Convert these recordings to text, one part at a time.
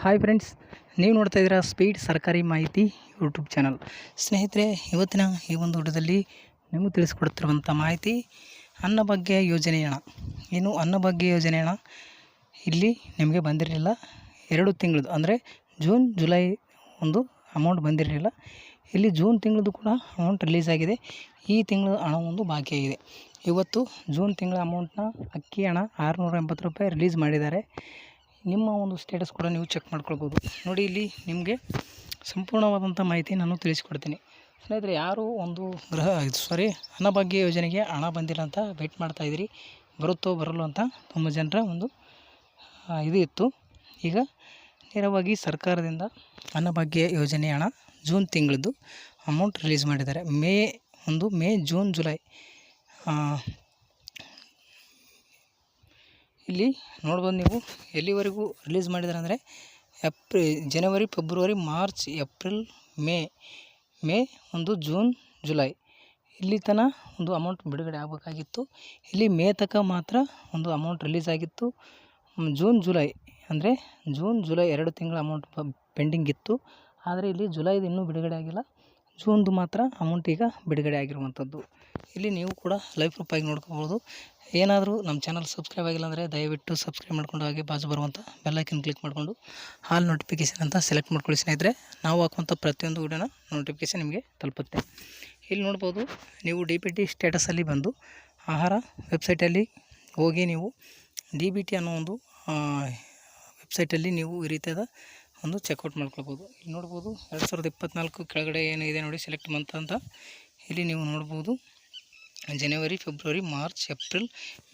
Hi friends, ನೀವು ನೋಡ್ತಾ ಇದ್ದೀರಾ ಸ್ಪೀಡ್ ಸರ್ಕಾರಿ ಮಾಹಿತಿ ಯೂಟ್ಯೂಬ್ ಚಾನಲ್. ಸ್ನೇಹಿತರೆ, ಇವತ್ತಿನ ಈ ಒಂದು ವಿಡಿಯೋದಲ್ಲಿ ನಿಮಗೆ ತಿಳಿಸ್ಕೊಡ್ತಿರುವಂಥ ಮಾಹಿತಿ ಅನ್ನಭಾಗ್ಯ ಯೋಜನೆ ಹಣ. ಏನು ಅನ್ನಭಾಗ್ಯ ಯೋಜನೆ ಹಣ ಇಲ್ಲಿ ನಿಮಗೆ ಬಂದಿರಲಿಲ್ಲ. 2 ತಿಂಗಳದ್ದು ಅಂದರೆ ಜೂನ್ ಜುಲೈ ಒಂದು ಅಮೌಂಟ್ ಬಂದಿರಲಿಲ್ಲ. ಇಲ್ಲಿ ಜೂನ್ ತಿಂಗಳದ್ದು ಕೂಡ ಅಮೌಂಟ್ ರಿಲೀಸ್ ಆಗಿದೆ. ಈ ತಿಂಗಳ ಹಣ ಒಂದು ಬಾಕಿ ಆಗಿದೆ. ಇವತ್ತು ಜೂನ್ ತಿಂಗಳ ಅಮೌಂಟ್ನ ಅಕ್ಕಿ ಹಣ 680 ರೂಪಾಯಿ ರಿಲೀಸ್ ಮಾಡಿದ್ದಾರೆ. ನಿಮ್ಮ ಒಂದು ಸ್ಟೇಟಸ್ ಕೂಡ ನೀವು ಚೆಕ್ ಮಾಡ್ಕೊಳ್ಬೋದು. ನೋಡಿ, ಇಲ್ಲಿ ನಿಮಗೆ ಸಂಪೂರ್ಣವಾದಂಥ ಮಾಹಿತಿ ನಾನು ತಿಳಿಸಿಕೊಡ್ತೀನಿ. ಸ್ನೇಹಿತರೆ, ಯಾರು ಒಂದು ಅನ್ನಭಾಗ್ಯ ಯೋಜನೆಗೆ ಹಣ ಬಂದಿಲ್ಲ ಅಂತ ವೆಯ್ಟ್ ಮಾಡ್ತಾಯಿದ್ದೀರಿ, ಬರುತ್ತೋ ಬರಲ್ಲೋ ಅಂತ ತುಂಬ ಜನರ ಒಂದು ಇದು ಇತ್ತು. ಈಗ ನೇರವಾಗಿ ಸರ್ಕಾರದಿಂದ ಅನ್ನಭಾಗ್ಯ ಯೋಜನೆ ಹಣ ಜೂನ್ ತಿಂಗಳದ್ದು ಅಮೌಂಟ್ ರಿಲೀಸ್ ಮಾಡಿದ್ದಾರೆ. ಮೇ, ಜೂನ್, ಜುಲೈ ಇಲ್ಲಿ ನೋಡ್ಬೋದು ನೀವು ಎಲ್ಲಿವರೆಗೂ ರಿಲೀಸ್ ಮಾಡಿದ್ದಾರೆ ಅಂದರೆ ಜನವರಿ, ಫೆಬ್ರವರಿ, ಮಾರ್ಚ್, ಏಪ್ರಿಲ್, ಮೇ ಒಂದು ಜೂನ್, ಜುಲೈ ಇಲ್ಲಿ ತನಕ ಒಂದು ಅಮೌಂಟ್ ಬಿಡುಗಡೆ ಆಗಬೇಕಾಗಿತ್ತು. ಇಲ್ಲಿ ಮೇ ತನಕ ಮಾತ್ರ ಒಂದು ಅಮೌಂಟ್ ರಿಲೀಸ್ ಆಗಿತ್ತು. ಜೂನ್, ಜುಲೈ 2 ತಿಂಗಳ ಅಮೌಂಟ್ ಪೆಂಡಿಂಗ್ ಇತ್ತು. ಆದರೆ ಇಲ್ಲಿ ಜುಲೈದು ಇನ್ನೂ ಬಿಡುಗಡೆ ಆಗಿಲ್ಲ. ಜೂನ್ದು ಮಾತ್ರ ಅಮೌಂಟ್ ಈಗ ಬಿಡುಗಡೆ ಆಗಿರುವಂಥದ್ದು. ಇಲ್ಲಿ ನೀವು ಕೂಡ ಲೈವ್ ಪ್ರೂಫ್ ಆಗಿ ನೋಡ್ಕೋಬೋದು. ಏನಾದರೂ ನಮ್ಮ ಚಾನಲ್ ಸಬ್ಸ್ಕ್ರೈಬ್ ಆಗಿಲ್ಲ ಅಂದರೆ ದಯವಿಟ್ಟು ಸಬ್ಸ್ಕ್ರೈಬ್ ಮಾಡ್ಕೊಂಡು ಹಾಗೆ ಬಾಜು ಬರುವಂಥ ಬೆಲ್ಲೈಕನ್ ಕ್ಲಿಕ್ ಮಾಡಿಕೊಂಡು ಆಲ್ ನೋಟಿಫಿಕೇಷನ್ ಅಂತ ಸೆಲೆಕ್ಟ್ ಮಾಡ್ಕೊಳ್ಳಿ. ಸ್ನೇಹಿತರೆ, ನಾವು ಹಾಕುವಂಥ ಪ್ರತಿಯೊಂದು ವಿಡಿಯೋನ ನೋಟಿಫಿಕೇಷನ್ ನಿಮಗೆ ತಲುಪುತ್ತೆ. ಇಲ್ಲಿ ನೋಡ್ಬೋದು ನೀವು DBT ಸ್ಟೇಟಸಲ್ಲಿ ಬಂದು ಆಹಾರ ವೆಬ್ಸೈಟಲ್ಲಿ ಹೋಗಿ ನೀವು DBT ಅನ್ನೋ ಒಂದು ವೆಬ್ಸೈಟಲ್ಲಿ ನೀವು ಈ ರೀತಿಯಾದ ಒಂದು ಚೆಕ್ಔಟ್ ಮಾಡ್ಕೊಳ್ಬೋದು. ಇಲ್ಲಿ ನೋಡ್ಬೋದು 2024 ಕೆಳಗಡೆ ಏನಿದೆ ನೋಡಿ, ಸೆಲೆಕ್ಟ್ ಮಂತ್ ಅಂತ ಇಲ್ಲಿ ನೀವು ನೋಡ್ಬೋದು. ಜನವರಿ, ಫೆಬ್ರವರಿ, ಮಾರ್ಚ್, ಏಪ್ರಿಲ್,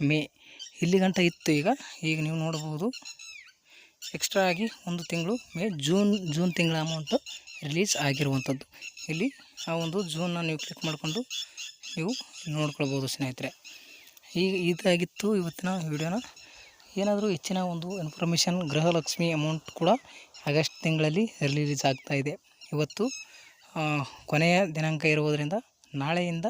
ಮೇ ಇಲ್ಲಿ ಗಂಟ ಇತ್ತು. ಈಗ ನೀವು ನೋಡ್ಬೋದು ಎಕ್ಸ್ಟ್ರಾ ಆಗಿ ಒಂದು ತಿಂಗಳು ಜೂನ್ ತಿಂಗಳ ಅಮೌಂಟು ರಿಲೀಸ್ ಆಗಿರುವಂಥದ್ದು. ಇಲ್ಲಿ ಆ ಒಂದು ಜೂನ್ನ ನೀವು ಕ್ಲಿಕ್ ಮಾಡಿಕೊಂಡು ನೀವು ನೋಡ್ಕೊಳ್ಬೋದು. ಸ್ನೇಹಿತರೆ, ಇದಾಗಿತ್ತು ಇವತ್ತಿನ ವಿಡಿಯೋನ. ಏನಾದರೂ ಹೆಚ್ಚಿನ ಒಂದು ಇನ್ಫಾರ್ಮೇಷನ್, ಗೃಹಲಕ್ಷ್ಮಿ ಅಮೌಂಟ್ ಕೂಡ ಆಗಸ್ಟ್ ತಿಂಗಳಲ್ಲಿ ರಿಲೀಸ್ ಆಗ್ತಾಯಿದೆ. ಇವತ್ತು ಕೊನೆಯ ದಿನಾಂಕ ಇರುವುದರಿಂದ ನಾಳೆಯಿಂದ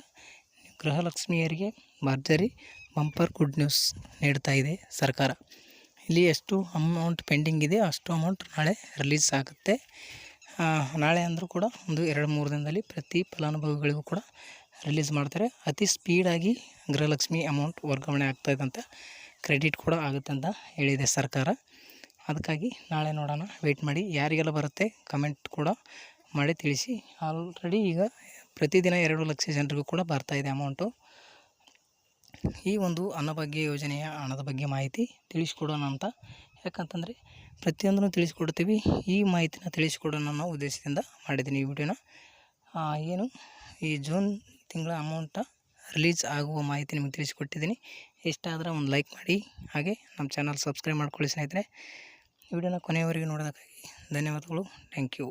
ಗೃಹಲಕ್ಷ್ಮಿಯರಿಗೆ ಭರ್ಜರಿ ಬಂಪರ್ ಗುಡ್ ನ್ಯೂಸ್ ನೀಡ್ತಾ ಇದೆ ಸರ್ಕಾರ. ಇಲ್ಲಿ ಎಷ್ಟು ಅಮೌಂಟ್ ಪೆಂಡಿಂಗ್ ಇದೆ ಅಷ್ಟು ಅಮೌಂಟ್ ನಾಳೆ ರಿಲೀಸ್ ಆಗುತ್ತೆ. ನಾಳೆ ಅಂದರೂ ಕೂಡ ಒಂದು 2-3 ದಿನದಲ್ಲಿ ಪ್ರತಿ ಫಲಾನುಭವಿಗಳಿಗೂ ಕೂಡ ರಿಲೀಸ್ ಮಾಡ್ತಾರೆ. ಅತಿ ಸ್ಪೀಡಾಗಿ ಗೃಹಲಕ್ಷ್ಮಿ ಅಮೌಂಟ್ ವರ್ಗಾವಣೆ ಆಗ್ತಾಯಿದೆ ಅಂತ, ಕ್ರೆಡಿಟ್ ಕೂಡ ಆಗುತ್ತೆ ಅಂತ ಹೇಳಿದೆ ಸರ್ಕಾರ. ಅದಕ್ಕಾಗಿ ನಾಳೆ ನೋಡೋಣ, ವೆಯ್ಟ್ ಮಾಡಿ. ಯಾರಿಗೆಲ್ಲ ಬರುತ್ತೆ ಕಮೆಂಟ್ ಕೂಡ ಮಾಡಿ ತಿಳಿಸಿ. ಆಲ್ರೆಡಿ ಈಗ ಪ್ರತಿದಿನ 2 ಲಕ್ಷ ಜನರಿಗೂ ಕೂಡ ಬರ್ತಾಯಿದೆ ಅಮೌಂಟು. ಈ ಒಂದು ಅನ್ನಭಾಗ್ಯ ಯೋಜನೆಯ ಹಣದ ಬಗ್ಗೆ ಮಾಹಿತಿ ತಿಳಿಸ್ಕೊಡೋಣ ಅಂತ, ಯಾಕಂತಂದರೆ ಪ್ರತಿಯೊಂದನ್ನು ತಿಳಿಸ್ಕೊಡ್ತೀವಿ. ಈ ಮಾಹಿತಿನ ತಿಳಿಸ್ಕೊಡೋಣ ಅನ್ನೋ ಉದ್ದೇಶದಿಂದ ಮಾಡಿದ್ದೀನಿ ಈ ವಿಡಿಯೋನ. ಏನು ಈ ಜೂನ್ ತಿಂಗಳ ಅಮೌಂಟ ರಿಲೀಸ್ ಆಗುವ ಮಾಹಿತಿ ನಿಮಗೆ ತಿಳಿಸಿಕೊಟ್ಟಿದ್ದೀನಿ. ಇಷ್ಟ ಆದರೆ ಒಂದು ಲೈಕ್ ಮಾಡಿ, ಹಾಗೆ ನಮ್ಮ ಚಾನಲ್ ಸಬ್ಸ್ಕ್ರೈಬ್ ಮಾಡ್ಕೊಳ್ಳಿ. ಸ್ನೇಹಿತರೆ, ವಿಡಿಯೋನ ಕೊನೆಯವರೆಗೂ ನೋಡೋದಕ್ಕಾಗಿ ಧನ್ಯವಾದಗಳು. Thank you.